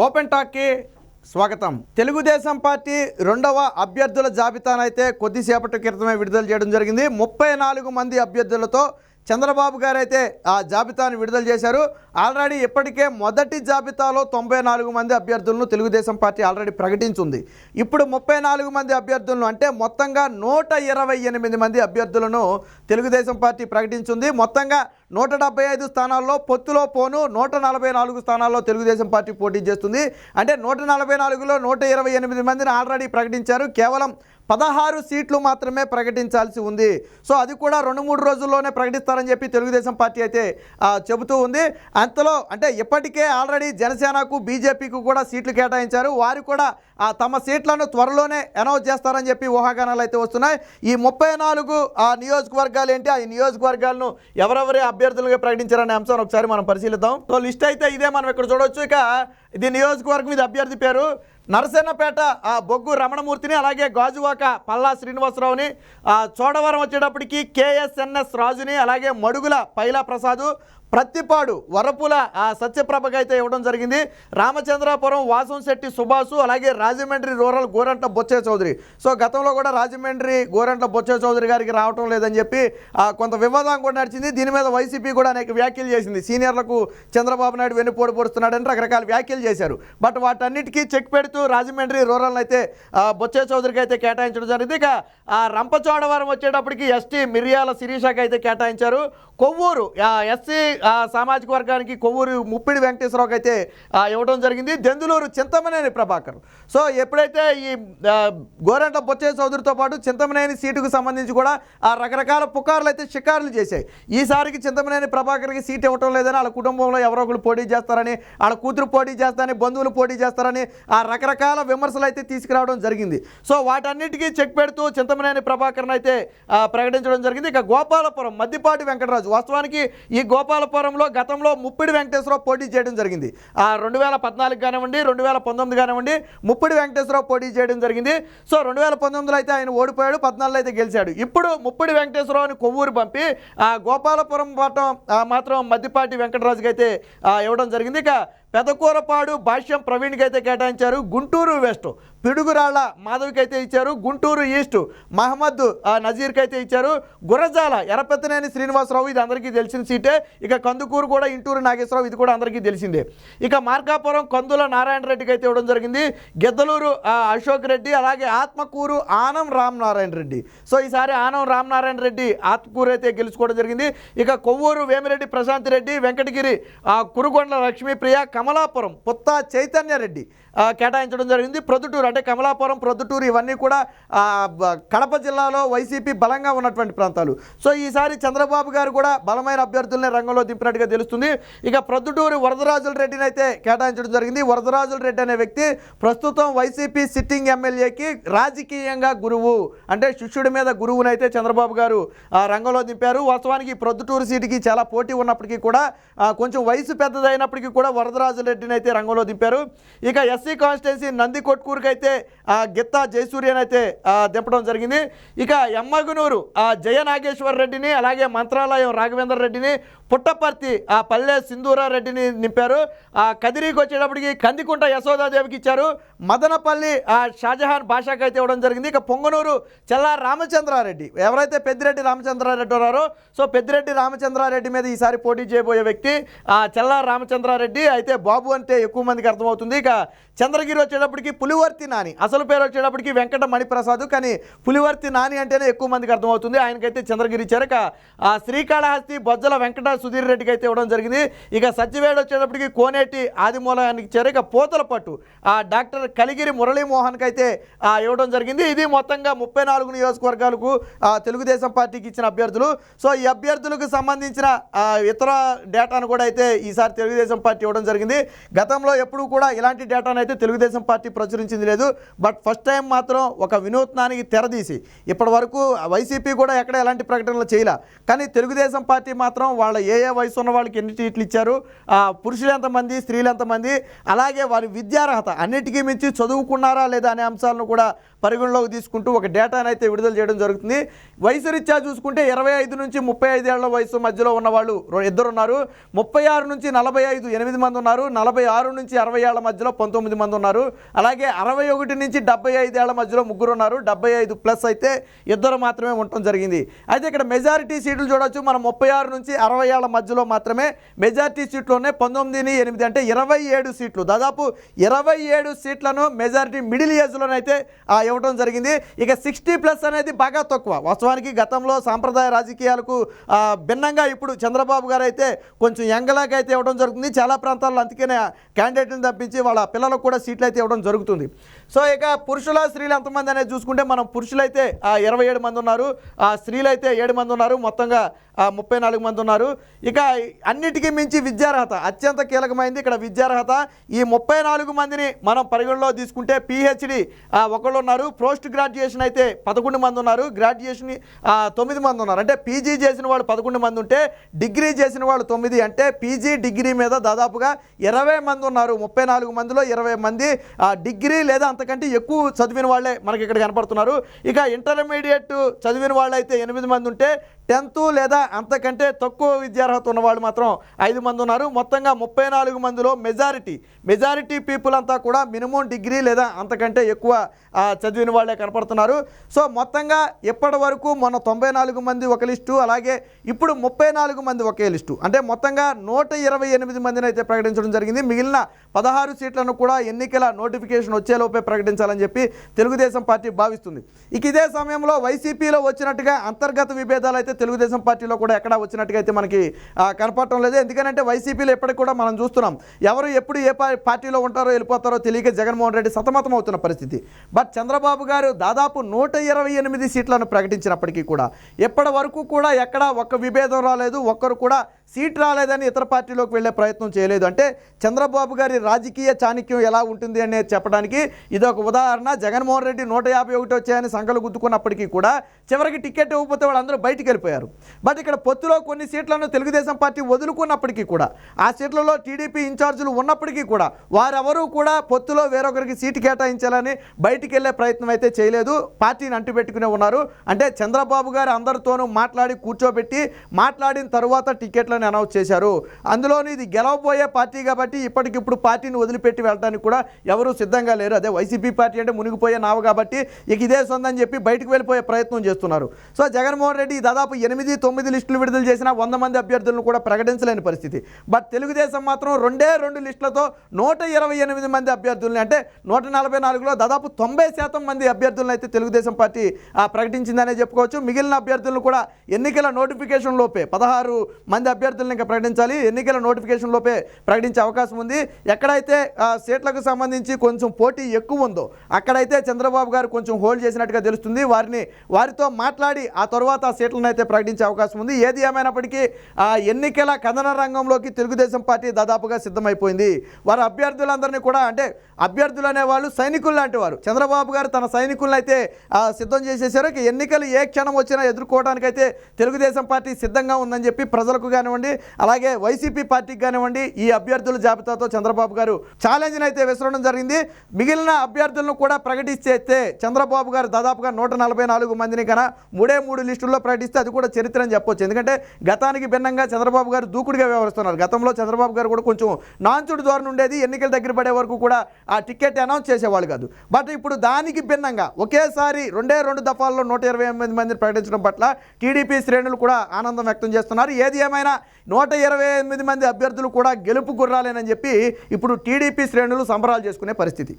Open టాక్కి స్వాగతం. Telugu Desam party రెండవ అభ్యర్థుల జాబితానైతే కొద్దిసేపటి క్రితమే విడుదల చేయడం జరిగింది. 34 మంది అభ్యర్థులతో చంద్రబాబు గారు అయితే ఆ జాబితాను విడుదల చేశారు. ఆల్రెడీ ఇప్పటికే మొదటి జాబితాలో 94 మంది అభ్యర్థులను తెలుగుదేశం పార్టీ ఆల్రెడీ ప్రకటించింది. ఇప్పుడు 34 మంది అభ్యర్థులను అంటే మొత్తంగా 128 మంది అభ్యర్థులను తెలుగుదేశం పార్టీ ప్రకటించింది. మొత్తంగా 175 స్థానాల్లో పొత్తులో పోను 144 స్థానాల్లో తెలుగుదేశం పార్టీ పోటీ చేస్తుంది. అంటే 144లో 128 మందిని ఆల్రెడీ ప్రకటించారు. కేవలం 16 సీట్లు మాత్రమే ప్రకటించాల్సి ఉంది. సో అది కూడా 2-3 రోజుల్లోనే ప్రకటిస్తారని చెప్పి తెలుగుదేశం పార్టీ అయితే చెబుతూ ఉంది. అంతలో అంటే ఇప్పటికే ఆల్రెడీ జనసేనకు బీజేపీకి కూడా సీట్లు కేటాయించారు. వారు కూడా తమ సీట్లను త్వరలోనే అనౌన్స్ చేస్తారని చెప్పి ఊహాగానాలు అయితే వస్తున్నాయి. ఈ 34 నియోజకవర్గాలు ఏంటి, ఆ నియోజకవర్గాలను ఎవరెవరి అభ్యర్థులుగా ప్రకటించారనే అంశాన్ని ఒకసారి మనం పరిశీలిద్దాం. సో లిస్ట్ అయితే ఇదే, మనం ఇక్కడ చూడవచ్చు. ఇక ఇది నియోజకవర్గం, ఇది అభ్యర్థి పేరు నరసన్నపేట బొగ్గు రమణమూర్తిని, అలాగే గాజువాక పల్లా శ్రీనివాసరావుని, చోడవరం వచ్చేటప్పటికి కేఎస్ఎన్ఎస్ రాజుని, అలాగే మడుగుల పైలా ప్రసాదు, ప్రత్తిపాడు వరపుల సత్యప్రభకి అయితే ఇవ్వడం జరిగింది. రామచంద్రాపురం వాసంశెట్టి సుభాసు, అలాగే రాజమండ్రి రూరల్ గోరంట్ల బొచ్చే చౌదరి. సో గతంలో కూడా రాజమండ్రి గోరంట్ల బొచ్చే చౌదరి గారికి రావటం లేదని చెప్పి కొంత వివాదం కూడా నడిచింది. దీని మీద వైసీపీ కూడా అనేక వ్యాఖ్యలు చేసింది. సీనియర్లకు చంద్రబాబు నాయుడు వెన్నుపోటు పొడుస్తున్నాడని రకరకాల వ్యాఖ్యలు చేశారు. బట్ వాటన్నిటికీ చెక్ పెడుతూ రాజమండ్రి రూరల్ అయితే బొచ్చే చౌదరికి అయితే కేటాయించడం జరిగింది. ఇక రంపచోడవరం వచ్చేటప్పటికి ఎస్టీ మిరియాల శిరీషకి అయితే కేటాయించారు. కొవ్వూరు ఎస్సీ సామాజిక వర్గానికి కొవ్వూరు ముప్పిడి వెంకటేశ్వరరావుకి అయితే ఇవ్వడం జరిగింది. దెందులూరు చింతమనేని ప్రభాకర్. సో ఎప్పుడైతే ఈ గోరంట్ల బొచ్చే చౌదరితో పాటు చింతమనేని సీటుకు సంబంధించి కూడా రకరకాల పుకార్లు అయితే షికారులు చేశాయి. ఈసారికి చింతమనేని ప్రభాకర్కి సీట్ ఇవ్వటం లేదని, వాళ్ళ కుటుంబంలో ఎవరో ఒకరు పోటీ చేస్తారని, వాళ్ళ కూతురు పోటీ చేస్తారని, బంధువులు పోటీ చేస్తారని రకరకాల విమర్శలు అయితే తీసుకురావడం జరిగింది. సో వాటన్నిటికీ చెక్ పెడుతూ చింతమనేని ప్రభాకర్ని అయితే ప్రకటించడం జరిగింది. ఇక గోపాలపురం మద్దిపాటి వెంకటరాజు, వాస్తవానికి ఈ గోపాలపురంలో గతంలో ముప్పిడి వెంకటేశ్వరరావు పోటీ చేయడం జరిగింది. 2014 కానివ్వండి, 2019 కానివ్వండి, ముప్పిడి వెంకటేశ్వరరావు పోటీ చేయడం జరిగింది. సో 2019లో అయితే ఆయన ఓడిపోయాడు, 14లో అయితే గెలిచాడు. ఇప్పుడు ముప్పిడి వెంకటేశ్వరరావుని కొవ్వూరు పంపి గోపాలపురం మాత్రం మద్దిపాటి వెంకటరాజుకి అయితే ఇవ్వడం జరిగింది. ఇక పెదకూరపాడు భాష్యం ప్రవీణ్కి అయితే కేటాయించారు. గుంటూరు వెస్ట్ పిడుగురాళ్ల మాధవికి అయితే ఇచ్చారు. గుంటూరు ఈస్ట్ మహమ్మద్ నజీర్కి అయితే ఇచ్చారు. గురజాల ఎర్రపెత్తనేని శ్రీనివాసరావు, ఇది అందరికీ తెలిసిన సీటే. ఇక కందుకూరు కూడా ఇంటూరు నాగేశ్వరరావు, ఇది కూడా అందరికీ తెలిసిందే. ఇక మార్కాపురం కందుల నారాయణ రెడ్డికి అయితే ఇవ్వడం జరిగింది. గిద్దలూరు అశోక్ రెడ్డి, అలాగే ఆత్మకూరు ఆనం రామనారాయణ రెడ్డి. సో ఈసారి ఆనం రామనారాయణ రెడ్డి ఆత్మకూరు అయితే గెలుచుకోవడం జరిగింది. ఇక కొవ్వూరు వేమిరెడ్డి ప్రశాంత్ రెడ్డి, వెంకటగిరి కురుగొండ్ల లక్ష్మీప్రియ, కమలాపురం పుత్తా చైతన్య రెడ్డి కేటాయించడం జరిగింది. ప్రొద్దుటూరు అంటే కమలాపురం, ప్రొద్దుటూరు ఇవన్నీ కూడా కడప జిల్లాలో వైసీపీ బలంగా ఉన్నటువంటి ప్రాంతాలు. సో ఈసారి చంద్రబాబు గారు కూడా బలమైన అభ్యర్థులనే రంగంలో దింపినట్టుగా తెలుస్తుంది. ఇక ప్రొద్దుటూరు వరదరాజుల రెడ్డిని అయితే కేటాయించడం జరిగింది. వరదరాజుల రెడ్డి అనే వ్యక్తి ప్రస్తుతం వైసీపీ సిట్టింగ్ ఎమ్మెల్యేకి రాజకీయంగా గురువు, అంటే శిష్యుడి మీద గురువునైతే చంద్రబాబు గారు రంగంలో దింపారు. వాస్తవానికి ప్రొద్దుటూరు సీటుకి చాలా పోటీ ఉన్నప్పటికీ కూడా, కొంచెం వయసు పెద్దదైనప్పటికీ కూడా వరదరాజుల రెడ్డిని అయితే రంగంలో దింపారు. ఇక ఎస్సీ కాన్స్టిట్యున్సీ నంది కొట్కూరుకి అయితే గిత్తా జయసూర్యని అయితే దింపడం జరిగింది. ఇక ఎమ్మగునూరు జయ నాగేశ్వర్ రెడ్డిని, అలాగే మంత్రాలయం రాఘవేంద్ర రెడ్డిని, పుట్టపర్తి పల్లె సింధూరారెడ్డిని నింపారు. కదిరికి వచ్చేటప్పటికి కందికుంట యశోదాదేవికి ఇచ్చారు. మదనపల్లి షాజహాన్ బాషాకి అయితే ఇవ్వడం జరిగింది. ఇక పొంగనూరు చెల్లా రామచంద్రారెడ్డి, ఎవరైతే పెద్దిరెడ్డి రామచంద్రారెడ్డి ఉన్నారో, సో పెద్దిరెడ్డి రామచంద్రారెడ్డి మీద ఈసారి పోటీ చేయబోయే వ్యక్తి చెల్లా రామచంద్రారెడ్డి. అయితే బాబు అంటే ఎక్కువ మందికి అర్థమవుతుంది. ఇక చంద్రగిరి వచ్చేటప్పటికి పులివర్తి నాని, అసలు పేరు వచ్చేటప్పటికి వెంకట మణిప్రసాద్, కానీ పులివర్తి నాని అంటేనే ఎక్కువ మందికి అర్థమవుతుంది. ఆయనకైతే చంద్రగిరి ఇచ్చారు. ఇక శ్రీకాళహస్తి బొజ్జల వెంకట సుధీర్ రెడ్డికి అయితే ఇవ్వడం జరిగింది. ఇక సత్యవేడు వచ్చేటప్పటికి కోనేటి ఆదిమూలానికి ఇచ్చారు. ఇక పోతలపట్టు డాక్టర్ కలిగిరి మురళీమోహన్కి అయితే ఇవ్వడం జరిగింది. ఇది మొత్తంగా 34 నియోజకవర్గాలకు తెలుగుదేశం పార్టీకి ఇచ్చిన అభ్యర్థులు. సో ఈ అభ్యర్థులకు సంబంధించిన ఇతర డేటాను కూడా అయితే ఈసారి తెలుగుదేశం పార్టీ ఇవ్వడం జరిగింది. గతంలో ఎప్పుడూ కూడా ఇలాంటి డేటాను అయితే తెలుగుదేశం పార్టీ ప్రచురించింది లేదు. బట్ ఫస్ట్ టైం మాత్రం ఒక వినూత్నానికి తెరదీసి, ఇప్పటి వరకు వైసీపీ కూడా ఎక్కడ ఎలాంటి ప్రకటనలు చేయలే, కానీ తెలుగుదేశం పార్టీ మాత్రం వాళ్ళ ఏ వయసు ఉన్న వాళ్ళకి ఎన్ని సీట్లు ఇచ్చారు, పురుషులు ఎంతమంది, స్త్రీలు ఎంతమంది, అలాగే వారి విద్యార్హత అన్నిటికీ మించి చదువుకున్నారా లేదా అనే అంశాలను కూడా పరిగణలోకి తీసుకుంటూ ఒక డేటాను అయితే విడుదల చేయడం జరుగుతుంది. వయసు రీత్యా చూసుకుంటే 25 నుంచి 35 ఏళ్ల వయసు మధ్యలో ఉన్న వాళ్ళు 2 ఉన్నారు, 36 నుంచి 45 8 మంది ఉన్నారు, 46 నుంచి 60 ఏళ్ల మధ్యలో 19 మంది ఉన్నారు, అలాగే 61 నుంచి 75 ఏళ్ల మధ్యలో 3 ఉన్నారు, 75+ అయితే 2 మాత్రమే ఉండటం జరిగింది. అయితే ఇక్కడ మెజారిటీ సీట్లు చూడొచ్చు. మనం 36 నుంచి 60 ఏళ్ల మధ్యలో మాత్రమే మెజారిటీ సీట్లు ఉన్నాయి. 19-8 అంటే 27 సీట్లు, దాదాపు 27 సీట్లను మెజారిటీ మిడిల్ ఏజ్లోనైతే ఇవ్వడం జరిగింది. ఇక 60+ అనేది బాగా తక్కువ. వాస్తవానికి గతంలో సాంప్రదాయ రాజకీయాలకు భిన్నంగా ఇప్పుడు చంద్రబాబు గారు అయితే కొంచెం యంగ్లాగా అయితే ఇవ్వడం జరుగుతుంది. చాలా ప్రాంతాల్లో అందుకనే క్యాండిడేట్ని తప్పించి వాళ్ళ పిల్లలకు కూడా సీట్లు అయితే ఇవ్వడం జరుగుతుంది. సో ఇక పురుషుల స్త్రీలు ఎంతమంది అనేది చూసుకుంటే మనం పురుషులైతే 27 మంది ఉన్నారు, స్త్రీలు అయితే 7 మంది ఉన్నారు, మొత్తంగా 34 మంది ఉన్నారు. ఇక అన్నిటికీ మించి విద్యార్హత అత్యంత కీలకమైంది. ఇక్కడ విద్యార్హత ఈ 34 మందిని మనం పరిగణలో తీసుకుంటే పిహెచ్డి ఒకళ్ళు ఉన్నారు, పోస్ట్ గ్రాడ్యుయేషన్ అయితే 11 మంది ఉన్నారు, గ్రాడ్యుయేషన్ 9 మంది ఉన్నారు. అంటే పీజీ చేసిన వాళ్ళు 11 మంది ఉంటే డిగ్రీ చేసిన వాళ్ళు 9, అంటే పీజీ డిగ్రీ మీద దాదాపుగా 20 మంది ఉన్నారు. 34 మందిలో 20 మంది డిగ్రీ లేదా అంతకంటే ఎక్కువ చదివిన వాళ్ళే మనకి ఇక్కడ కనపడుతున్నారు. ఇక ఇంటర్మీడియట్ చదివిన వాళ్ళు అయితే 8 మంది ఉంటే 10th లేదా అంతకంటే తక్కువ విద్యార్హత ఉన్న వాళ్ళు మాత్రం 5 మంది ఉన్నారు. మొత్తంగా 34 మందిలో మెజారిటీ పీపుల్ అంతా కూడా మినిమం డిగ్రీ లేదా అంతకంటే ఎక్కువ చదివిన వాళ్ళే కనపడుతున్నారు. సో మొత్తంగా ఇప్పటి వరకు మొన్న 94 మంది ఒక లిస్టు, అలాగే ఇప్పుడు 34 మంది ఒకే లిస్టు, అంటే మొత్తంగా 128 మందిని అయితే ప్రకటించడం జరిగింది. మిగిలిన 16 సీట్లను కూడా ఎన్నికల నోటిఫికేషన్ వచ్చేలోపే ప్రకటించాలని చెప్పి తెలుగుదేశం పార్టీ భావిస్తుంది. ఇక ఇదే సమయంలో వైసీపీలో వచ్చినట్టుగా అంతర్గత విభేదాలు అయితే తెలుగుదేశం పార్టీలో కూడా ఎక్కడా వచ్చినట్టుగా అయితే మనకి కనపడటం లేదు. ఎందుకంటే వైసీపీలో ఎప్పటికి కూడా మనం చూస్తున్నాం, ఎవరు ఎప్పుడు ఏ పార్టీలో ఉంటారో వెళ్ళిపోతారో తెలియక జగన్మోహన్ రెడ్డి సతమతం అవుతున్న పరిస్థితి. బట్ చంద్రబాబు గారు దాదాపు 128 సీట్లను ప్రకటించినప్పటికీ కూడా ఎప్పటి వరకు కూడా ఎక్కడా ఒక్క విభేదం రాలేదు, ఒక్కరు కూడా సీట్ రాలేదని ఇతర పార్టీలోకి వెళ్ళే ప్రయత్నం చేయలేదు. అంటే చంద్రబాబు గారి రాజకీయ చాణక్యం ఎలా ఉంటుంది అనేది చెప్పడానికి ఇదొక ఉదాహరణ. జగన్మోహన్ రెడ్డి 151 వచ్చాయని సంకలు గుద్దుకున్నప్పటికీ కూడా చివరికి టికెట్ ఇవ్వకపోతే వాళ్ళందరూ బయటికి వెళ్ళిపోయారు. బట్ ఇక్కడ పొత్తులో కొన్ని సీట్లను తెలుగుదేశం పార్టీ వదులుకున్నప్పటికీ కూడా ఆ సీట్లలో టీడీపీ ఇన్ఛార్జీలు ఉన్నప్పటికీ కూడా వారెవరూ కూడా పొత్తులో వేరొకరికి సీటు కేటాయించాలని బయటికి వెళ్ళే ప్రయత్నం అయితే చేయలేదు, పార్టీని అంటుపెట్టుకునే ఉన్నారు. అంటే చంద్రబాబు గారు అందరితోనూ మాట్లాడి కూర్చోబెట్టి మాట్లాడిన తరువాత టికెట్లను అనౌన్స్ చేశారు. అందులోని ఇది గెలవబోయే పార్టీ కాబట్టి ఇప్పటికిప్పుడు పార్టీని వదిలిపెట్టి వెళ్ళడానికి కూడా ఎవరూ సిద్ధంగా లేరు. అదే వైసీపీ పార్టీ అంటే మునిగిపోయే నావ కాబట్టి ఇక ఇదే సొందని చెప్పి బయటకు వెళ్ళిపోయే ప్రయత్నం చేస్తున్నారు. సో జగన్మోహన్ రెడ్డి దాదాపు 8-9 లిస్టులు విడుదల చేసిన 100 మంది అభ్యర్థులను కూడా ప్రకటించలేని పరిస్థితి. బట్ తెలుగుదేశం మాత్రం 2 లిస్టులతో 128 మంది అభ్యర్థుల్ని, అంటే 144లో దాదాపు 90% మంది అభ్యర్థులను అయితే తెలుగుదేశం పార్టీ ప్రకటించిందనే చెప్పుకోవచ్చు. మిగిలిన అభ్యర్థులను కూడా ఎన్నికల నోటిఫికేషన్ లోపే 16 మంది అభ్యర్థులను ఇంకా ప్రకటించాలి. ఎన్నికల నోటిఫికేషన్ లోపే ప్రకటించే అవకాశం ఉంది. ఎక్కడైతే సీట్లకు సంబంధించి కొంచెం పోటీ ఎక్కువ ఉందో అక్కడైతే చంద్రబాబు గారు కొంచెం హోల్డ్ చేసినట్టుగా తెలుస్తుంది. వారితో మాట్లాడి ఆ తర్వాత ఆ సీట్లను అయితే ప్రకటించే అవకాశం ఉంది. ఏది ఏమైనప్పటికీ ఎన్నికల కథన రంగంలోకి తెలుగుదేశం పార్టీ దాదాపుగా సిద్ధమైపోయింది. వారి అభ్యర్థులందరినీ కూడా, అంటే అభ్యర్థులు అనేవాళ్ళు సైనికులు లాంటి వారు, చంద్రబాబు గారు తన సైనికులను అయితే సిద్ధం చేసేసారు. ఎన్నికలు ఏ క్షణం వచ్చినా ఎదుర్కోవడానికైతే తెలుగుదేశం పార్టీ సిద్ధంగా ఉందని చెప్పి ప్రజలకు కానివ్వండి, అలాగే వైసీపీ పార్టీకి కానివ్వండి ఈ అభ్యర్థుల జాబితాతో చంద్రబాబు గారు ఛాలెంజ్ని అయితే విసరడం జరిగింది. మిగిలిన అభ్యర్థులను కూడా ప్రకటిస్తే చంద్రబాబు గారు దాదాపుగా 144 మందిని కన్నా 3 లిస్టుల్లో ప్రకటిస్తే అది కూడా చరిత్ర అని చెప్పొచ్చు. ఎందుకంటే గతానికి భిన్నంగా చంద్రబాబు గారు దూకుడుగా వ్యవహరిస్తున్నారు. గతంలో చంద్రబాబు గారు కూడా కొంచెం నాంచుడు ధోరణి ఉండేది, ఎన్నికల దగ్గర పడే వరకు కూడా ఆ టికెట్ అనౌన్స్ చేసేవాళ్ళు కాదు. బట్ ఇప్పుడు దానికి భిన్నంగా ఒకేసారి 2 దఫాల్లో 128 మందిని ప్రకటించడం పట్ల టీడీపీ శ్రేణులు కూడా ఆనందం వ్యక్తం చేస్తున్నారు. ఏది ఏమైనా 128 మంది అభ్యర్థులు కూడా గెలుపు గుర్రాలేనని చెప్పి ఇప్పుడు టీడీపీ శ్రేణులు సంబరాలు చేసుకునే పరిస్థితి.